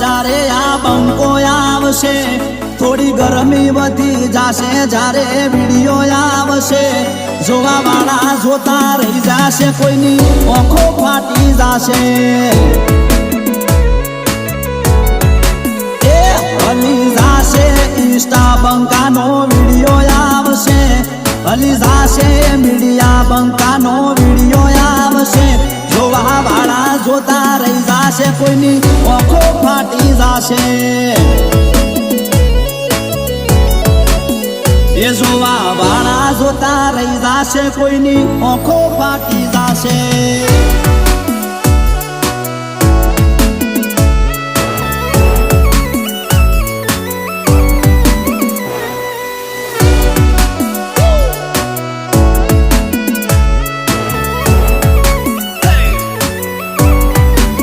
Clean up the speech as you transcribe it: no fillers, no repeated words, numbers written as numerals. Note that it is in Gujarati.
જ્યારે આ બંકો આવશે થોડી ગરમી વધી જાશે જ્યારે વિડિયો આવશે જોવા વાળા જોતા રહી જાશે કોઈની આંખો ફાટી જાશે એ હલી જાશે ઇન્સ્ટા બંકાનો વિડિયો આવશે હલી જાશે મીડિયા બંકાનો વિડિયો આવશે જોવા વાળા જોતા રહી જાશે કોઈની આંખો ફાટી જાશે એ જોવા વાળા જોતા રહી જાશે કોઈની આંખો ફાટી જાશે।